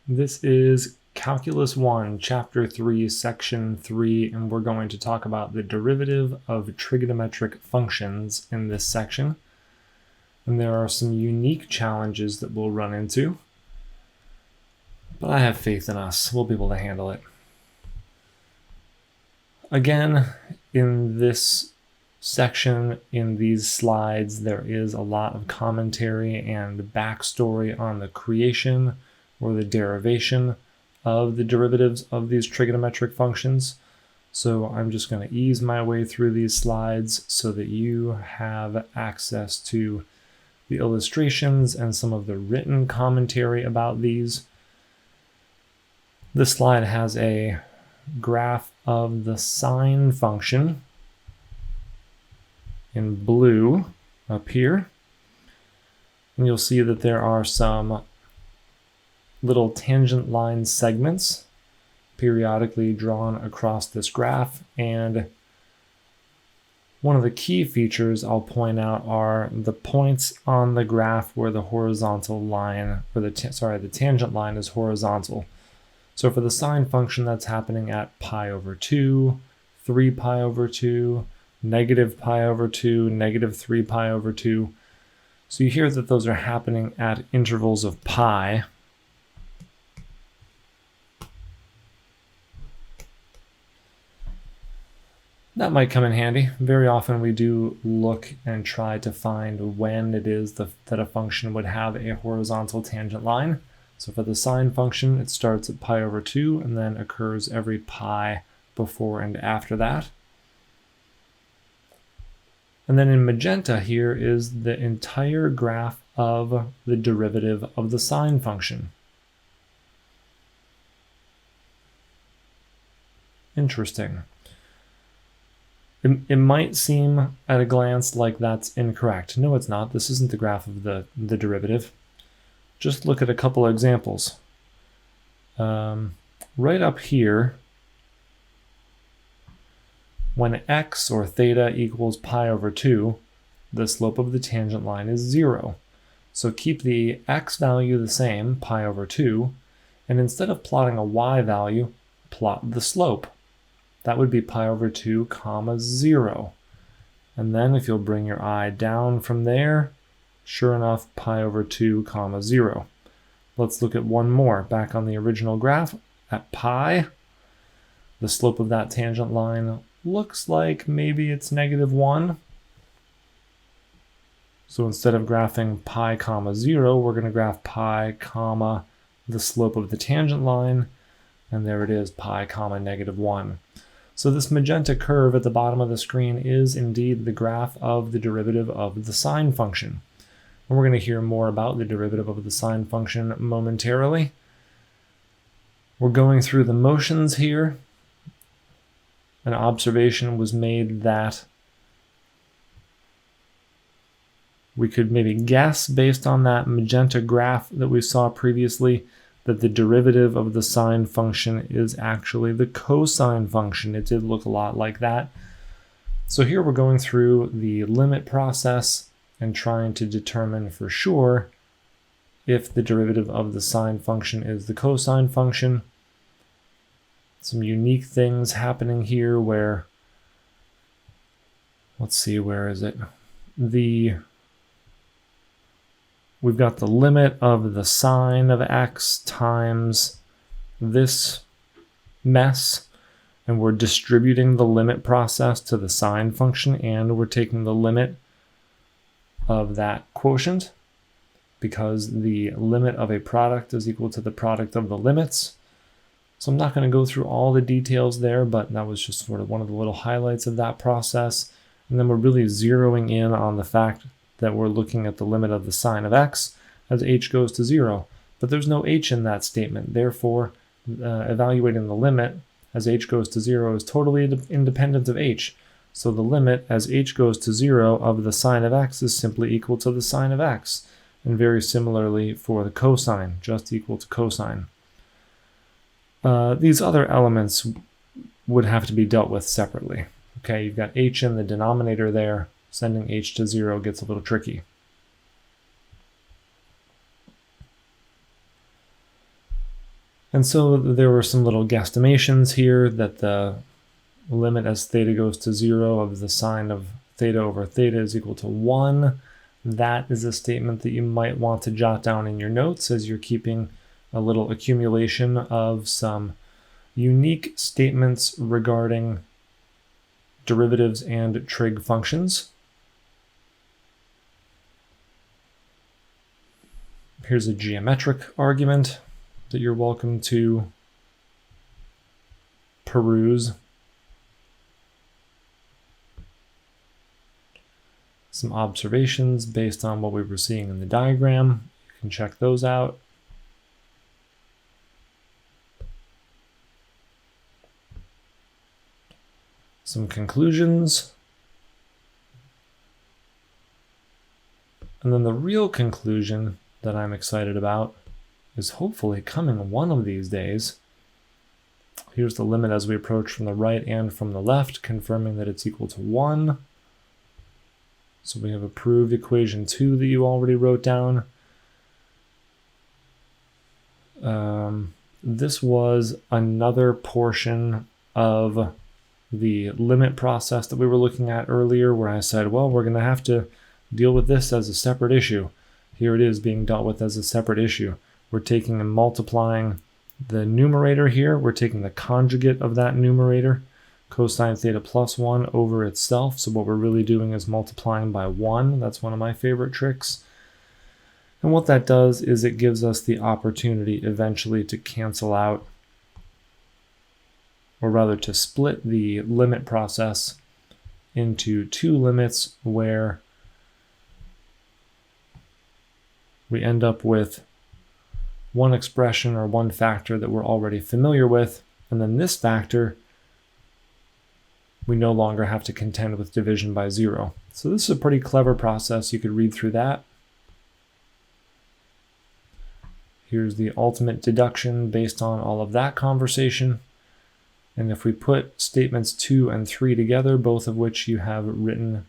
This is Calculus 1, Chapter 3, Section 3, and we're going to talk about the derivative of trigonometric functions in this section. And there are some unique challenges that we'll run into, but I have faith in us. We'll be able to handle it. Again, in this section, in these slides, there is a lot of commentary and backstory on the creation or the derivation of the derivatives of these trigonometric functions. So I'm just going to ease my way through these slides so that you have access to the illustrations and some of the written commentary about these. This slide has a graph of the sine function in blue up here. And you'll see that there are some little tangent line segments periodically drawn across this graph. And one of the key features I'll point out are the points on the graph where the horizontal line, or the tangent line is horizontal. So for the sine function, that's happening at pi over 2, 3 pi over 2, negative pi over 2, negative 3 pi over 2. So you hear that those are happening at intervals of pi. That might come in handy. Very often we do look and try to find when it is that a function would have a horizontal tangent line. So for the sine function, it starts at pi over 2 and then occurs every pi before and after that. And then in magenta here is the entire graph of the derivative of the sine function. Interesting. It might seem at a glance like that's incorrect. No, it's not. This isn't the graph of the derivative. Just look at a couple of examples. Right up here, when x or theta equals pi over 2, the slope of the tangent line is 0. So keep the x value the same, pi over 2, and instead of plotting a y value, plot the slope. That would be pi over 2 comma 0. And then if you'll bring your eye down from there, sure enough, pi over 2 comma 0. Let's look at one more. Back on the original graph, at pi, the slope of that tangent line looks like maybe it's negative 1. So instead of graphing pi comma 0, we're going to graph pi comma the slope of the tangent line, and there it is, pi comma negative 1. So this magenta curve at the bottom of the screen is indeed the graph of the derivative of the sine function. And we're going to hear more about the derivative of the sine function momentarily. We're going through the motions here. An observation was made that we could maybe guess, based on that magenta graph that we saw previously, that the derivative of the sine function is actually the cosine function. It did look a lot like that. So here we're going through the limit process and trying to determine for sure if the derivative of the sine function is the cosine function. Some unique things happening here where, let's see, where is it? We've got the limit of the sine of x times this mess, and we're distributing the limit process to the sine function, and we're taking the limit of that quotient because the limit of a product is equal to the product of the limits. So I'm not going to go through all the details there, but that was just sort of one of the little highlights of that process. And then we're really zeroing in on the fact that we're looking at the limit of the sine of x as h goes to 0. But there's no h in that statement. Therefore, evaluating the limit as h goes to 0 is totally independent of h. So the limit as h goes to 0 of the sine of x is simply equal to the sine of x. And very similarly for the cosine, just equal to cosine. These other elements would have to be dealt with separately. Okay, you've got h in the denominator there. Sending h to 0 gets a little tricky. And so there were some little guesstimations here that the limit as theta goes to 0 of the sine of theta over theta is equal to 1. That is a statement that you might want to jot down in your notes as you're keeping a little accumulation of some unique statements regarding derivatives and trig functions. Here's a geometric argument that you're welcome to peruse. Some observations based on what we were seeing in the diagram. You can check those out. Some conclusions. And then the real conclusion that I'm excited about is hopefully coming one of these days. Here's the limit as we approach from the right and from the left, confirming that it's equal to 1. So we have a proved equation 2 that you already wrote down. This was another portion of the limit process that we were looking at earlier, where I said, well, we're going to have to deal with this as a separate issue. Here it is being dealt with as a separate issue. We're taking and multiplying the numerator here. We're taking the conjugate of that numerator, cosine theta plus 1, over itself. So what we're really doing is multiplying by 1. That's one of my favorite tricks. And what that does is it gives us the opportunity eventually to cancel out, or rather to split the limit process into two limits where we end up with one expression or one factor that we're already familiar with, and then this factor we no longer have to contend with division by 0. So this is a pretty clever process. You could read through that. Here's the ultimate deduction based on all of that conversation. And if we put statements 2 and 3 together, both of which you have written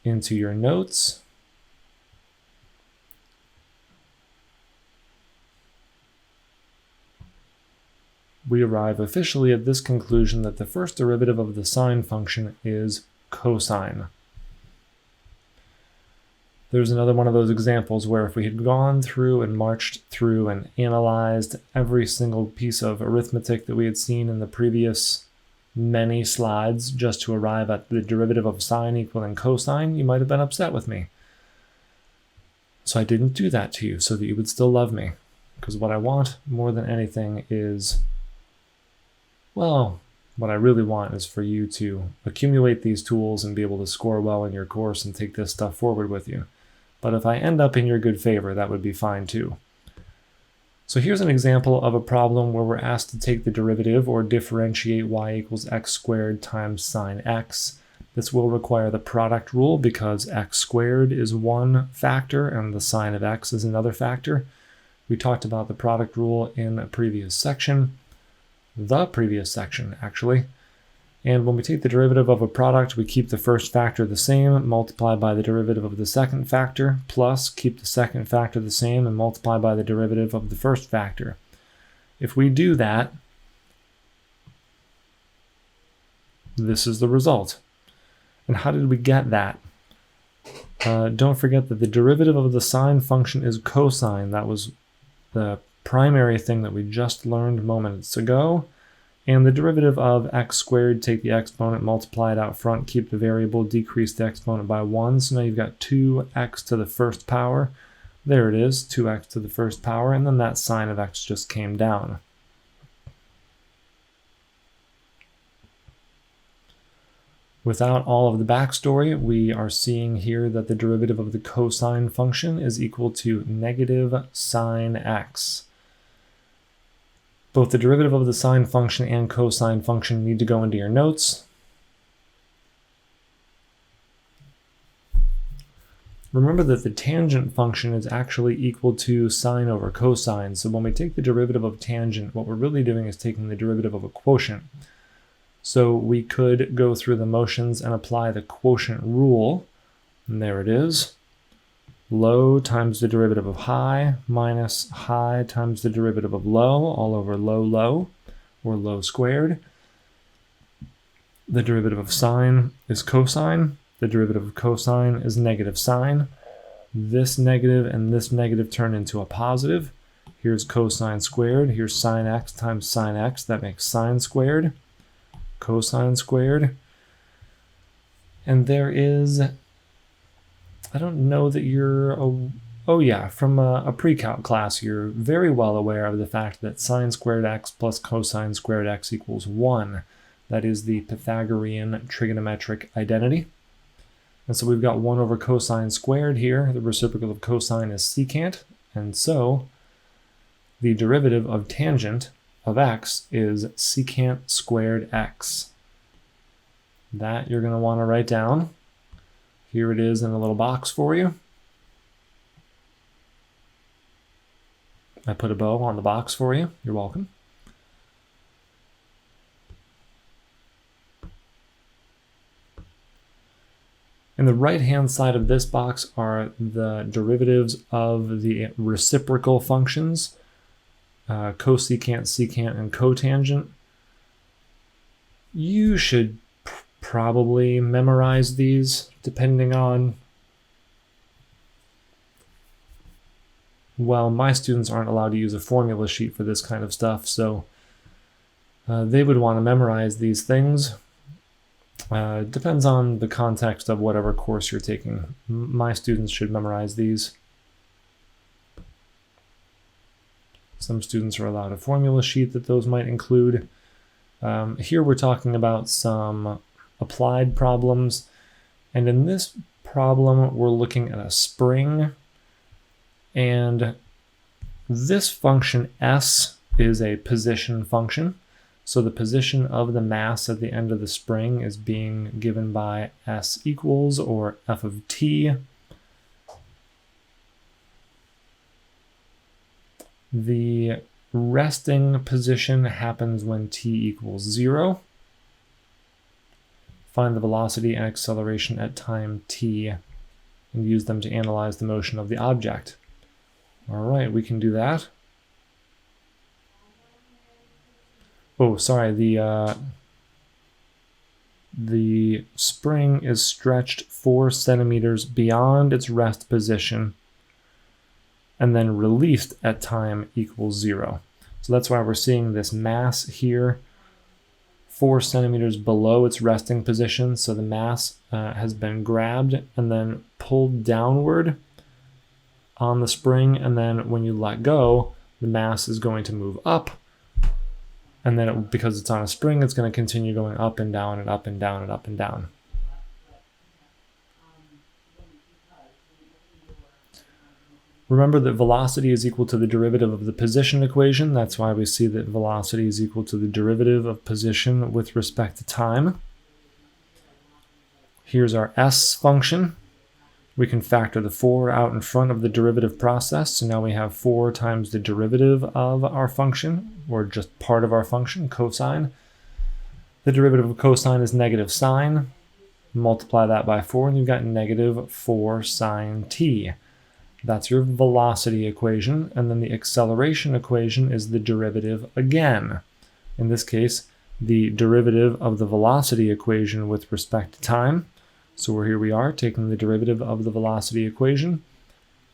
into your notes, we arrive officially at this conclusion that the first derivative of the sine function is cosine. There's another one of those examples where if we had gone through and marched through and analyzed every single piece of arithmetic that we had seen in the previous many slides just to arrive at the derivative of sine equaling cosine, you might have been upset with me. So I didn't do that to you so that you would still love me. Because what I want more than anything is, well, what I really want is for you to accumulate these tools and be able to score well in your course and take this stuff forward with you. But if I end up in your good favor, that would be fine too. So here's an example of a problem where we're asked to take the derivative or differentiate y equals x squared times sine x. This will require the product rule because x squared is one factor and the sine of x is another factor. We talked about the product rule in a previous section. The previous section, actually. And when we take the derivative of a product, we keep the first factor the same, multiply by the derivative of the second factor, plus keep the second factor the same and multiply by the derivative of the first factor. If we do that, this is the result. And how did we get that? Don't forget that the derivative of the sine function is cosine. That was the primary thing that we just learned moments ago. And the derivative of x squared, take the exponent, multiply it out front, keep the variable, decrease the exponent by 1. So now you've got 2x to the first power. There it is, 2x to the first power, and then that sine of x just came down. Without all of the backstory, we are seeing here that the derivative of the cosine function is equal to negative sine x. Both the derivative of the sine function and cosine function need to go into your notes. Remember that the tangent function is actually equal to sine over cosine. So when we take the derivative of tangent, what we're really doing is taking the derivative of a quotient. So we could go through the motions and apply the quotient rule. And there it is. low times the derivative of high minus high times the derivative of low, all over low, low, or low squared. The derivative of sine is cosine. The derivative of cosine is negative sine. This negative and this negative turn into a positive. Here's cosine squared. Here's sine x times sine x. That makes sine squared, cosine squared. And there is, I don't know that you're, oh yeah, from a pre-calc class, you're very well aware of the fact that sine squared x plus cosine squared x equals 1. That is the Pythagorean trigonometric identity. And so we've got 1 over cosine squared here. The reciprocal of cosine is secant. And so the derivative of tangent of x is secant squared x. That you're going to want to write down. Here it is in a little box for you. I put a bow on the box for you. You're welcome. In the right-hand side of this box are the derivatives of the reciprocal functions, cosecant, secant, and cotangent. You should probably memorize these, depending on, well, my students aren't allowed to use a formula sheet for this kind of stuff, so they would want to memorize these things. Depends on the context of whatever course you're taking. My students should memorize these. Some students are allowed a formula sheet that those might include. Here we're talking about some applied problems. And in this problem, we're looking at a spring. And this function S is a position function. So the position of the mass at the end of the spring is being given by S equals, or F of t. The resting position happens when t equals 0. Find the velocity and acceleration at time t and use them to analyze the motion of the object. All right, we can do that. Oh, sorry, the spring is stretched 4 centimeters beyond its rest position and then released at time equals 0. So that's why we're seeing this mass here 4 centimeters below its resting position. So the mass has been grabbed and then pulled downward on the spring, and then when you let go, the mass is going to move up. And then because it's on a spring, it's going to continue going up and down and up and down and up and down. Remember that velocity is equal to the derivative of the position equation. That's why we see that velocity is equal to the derivative of position with respect to time. Here's our S function. We can factor the 4 out in front of the derivative process. So now we have 4 times the derivative of our function, or just part of our function, cosine. The derivative of cosine is negative sine. Multiply that by 4, and you've got negative 4 sine t. That's your velocity equation. And then the acceleration equation is the derivative again. In this case, the derivative of the velocity equation with respect to time. So here we are taking the derivative of the velocity equation.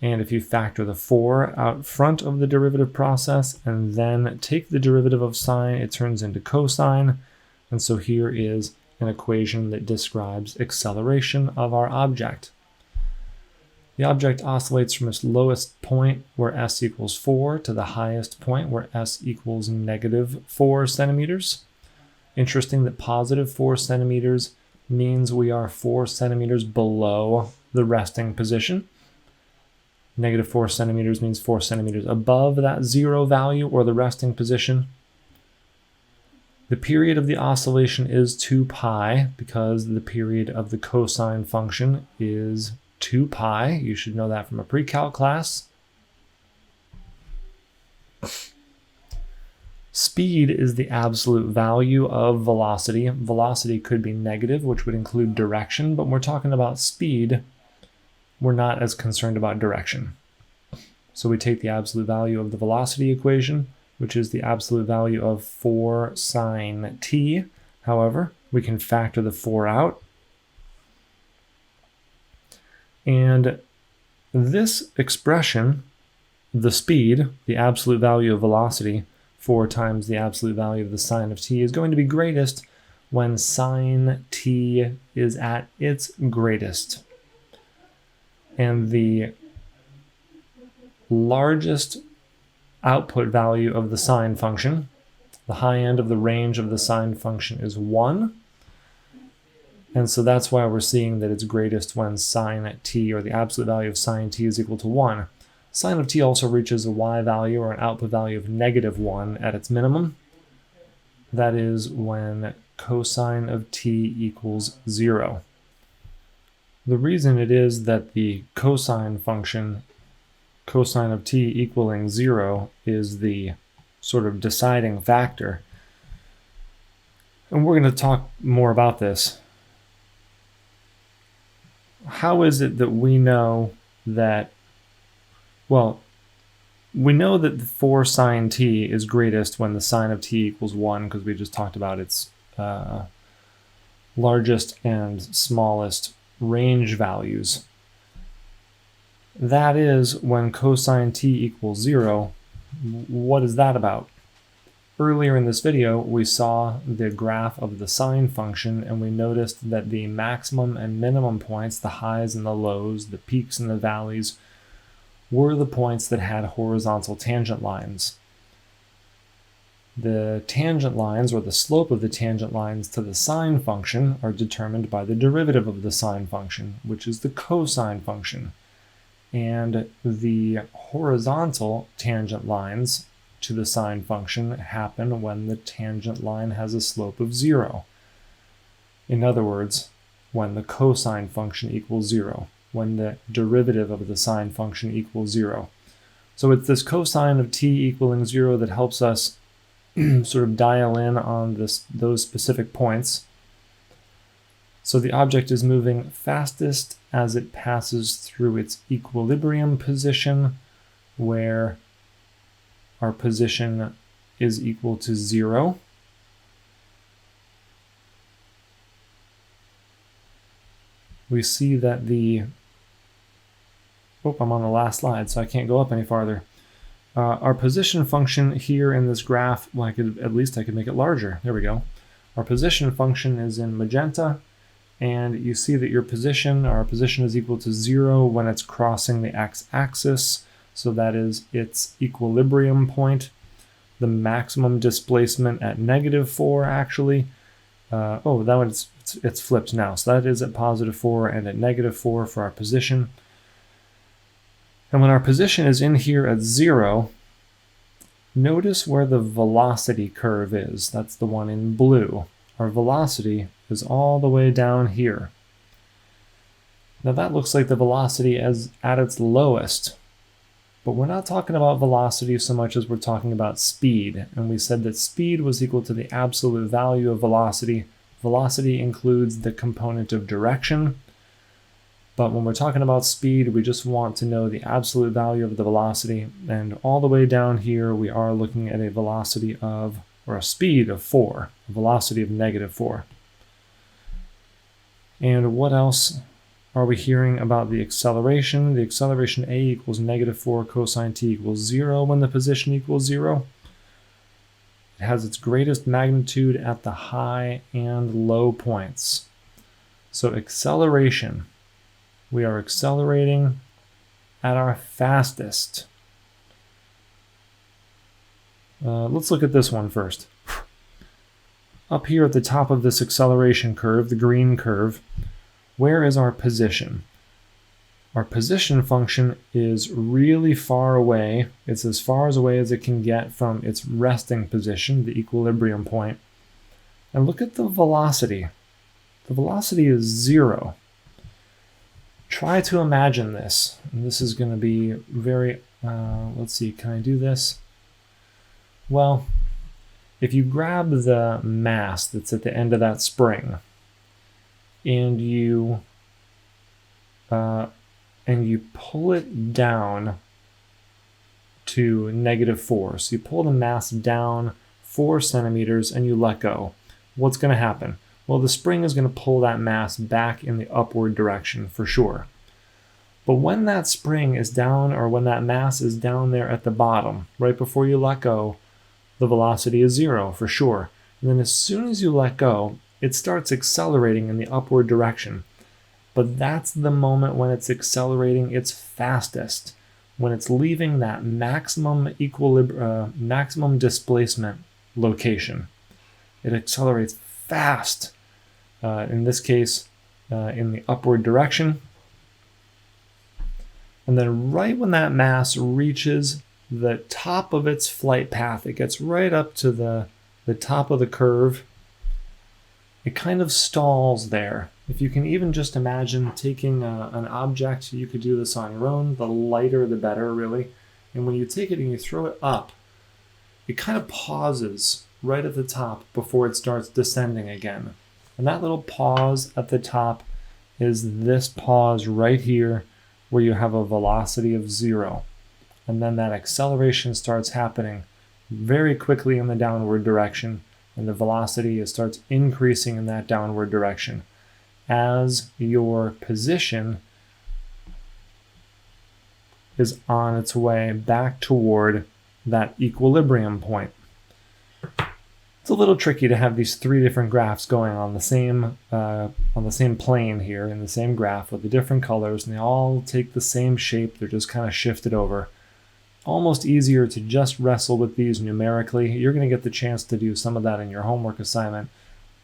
And if you factor the 4 out front of the derivative process and then take the derivative of sine, it turns into cosine. And so here is an equation that describes acceleration of our object. The object oscillates from its lowest point, where s equals 4, to the highest point, where s equals negative 4 centimeters. Interesting that positive 4 centimeters means we are 4 centimeters below the resting position. Negative 4 centimeters means 4 centimeters above that 0 value, or the resting position. The period of the oscillation is 2 pi, because the period of the cosine function is 2 pi. You should know that from a pre-calc class. Speed is the absolute value of velocity. Velocity could be negative, which would include direction, but when we're talking about speed, we're not as concerned about direction. So we take the absolute value of the velocity equation, which is the absolute value of 4 sine t. However, we can factor the 4 out. And this expression, the speed, the absolute value of velocity, 4 times the absolute value of the sine of t, is going to be greatest when sine t is at its greatest. And the largest output value of the sine function, the high end of the range of the sine function, is 1. And so that's why we're seeing that it's greatest when sine t, or the absolute value of sine t, is equal to 1. Sine of t also reaches a y value, or an output value, of -1 at its minimum. That is when cosine of t equals 0. The reason it is that the cosine function, cosine of t equaling 0, is the sort of deciding factor, and we're going to talk more about this. How is it that we know that, well, we know that the 4 sine t is greatest when the sine of t equals 1, because we just talked about its largest and smallest range values. That is when cosine t equals 0. What is that about? Earlier in this video, we saw the graph of the sine function, and we noticed that the maximum and minimum points, the highs and the lows, the peaks and the valleys, were the points that had horizontal tangent lines. The tangent lines, or the slope of the tangent lines to the sine function, are determined by the derivative of the sine function, which is the cosine function. And the horizontal tangent lines to the sine function happen when the tangent line has a slope of 0. In other words, when the cosine function equals 0, when the derivative of the sine function equals 0. So it's this cosine of t equaling 0 that helps us sort of dial in on those specific points. So the object is moving fastest as it passes through its equilibrium position, where our position is equal to 0. We see that I'm on the last slide, so I can't go up any farther. Our position function here in this graph, well, at least I could make it larger. There we go. Our position function is in magenta, and you see that our position is equal to 0 when it's crossing the x-axis. So that is its equilibrium point. The maximum displacement at -4, actually. That one, it's flipped now. So that is at +4 and at -4 for our position. And when our position is in here at 0, notice where the velocity curve is. That's the one in blue. Our velocity is all the way down here. Now that looks like the velocity as at its lowest, but we're not talking about velocity so much as we're talking about speed. And we said that speed was equal to the absolute value of velocity. Velocity includes the component of direction. But when we're talking about speed, we just want to know the absolute value of the velocity. And all the way down here, we are looking at a velocity of, or a speed of 4, a velocity of -4. And what else are we hearing about the acceleration? The acceleration a equals -4 cosine t equals 0 when the position equals 0. It has its greatest magnitude at the high and low points. So acceleration. We are accelerating at our fastest. Let's look at this one first. Up here at the top of this acceleration curve, the green curve, where is our position? Our position function is really far away. It's as far away as it can get from its resting position, the equilibrium point. And look at the velocity. The velocity is 0. Try to imagine this. And this is going to be very, let's see, can I do this? Well, if you grab the mass that's at the end of that spring, and you and you pull it down to -4. So you pull the mass down 4 centimeters and you let go. What's going to happen? Well, the spring is going to pull that mass back in the upward direction for sure. But when that spring is down, or when that mass is down there at the bottom, right before you let go, the velocity is 0 for sure. And then as soon as you let go, it starts accelerating in the upward direction. But that's the moment when it's accelerating its fastest, when it's leaving that maximum maximum displacement location. It accelerates fast, in this case, in the upward direction. And then right when that mass reaches the top of its flight path, it gets right up to the top of the curve, it kind of stalls there. If you can even just imagine taking an object, you could do this on your own, the lighter the better, really. And when you take it and you throw it up, it kind of pauses right at the top before it starts descending again. And that little pause at the top is this pause right here, where you have a velocity of 0. And then that acceleration starts happening very quickly in the downward direction, and the velocity starts increasing in that downward direction as your position is on its way back toward that equilibrium point. It's a little tricky to have these 3 different graphs going on the same plane here, in the same graph with the different colors, and they all take the same shape. They're just kind of shifted over. Almost easier to just wrestle with these numerically. You're going to get the chance to do some of that in your homework assignment,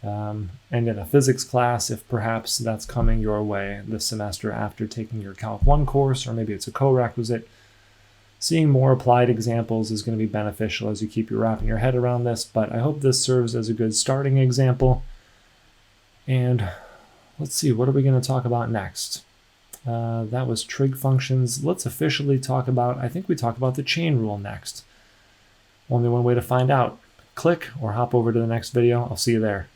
and in a physics class, if perhaps that's coming your way this semester after taking your Calc 1 course, or maybe it's a co-requisite. Seeing more applied examples is going to be beneficial as you keep wrapping your head around this, but I hope this serves as a good starting example. And let's see, what are we going to talk about next? That was trig functions. Let's officially talk about, I think we talk about the chain rule next. Only one way to find out. Click or hop over to the next video. I'll see you there.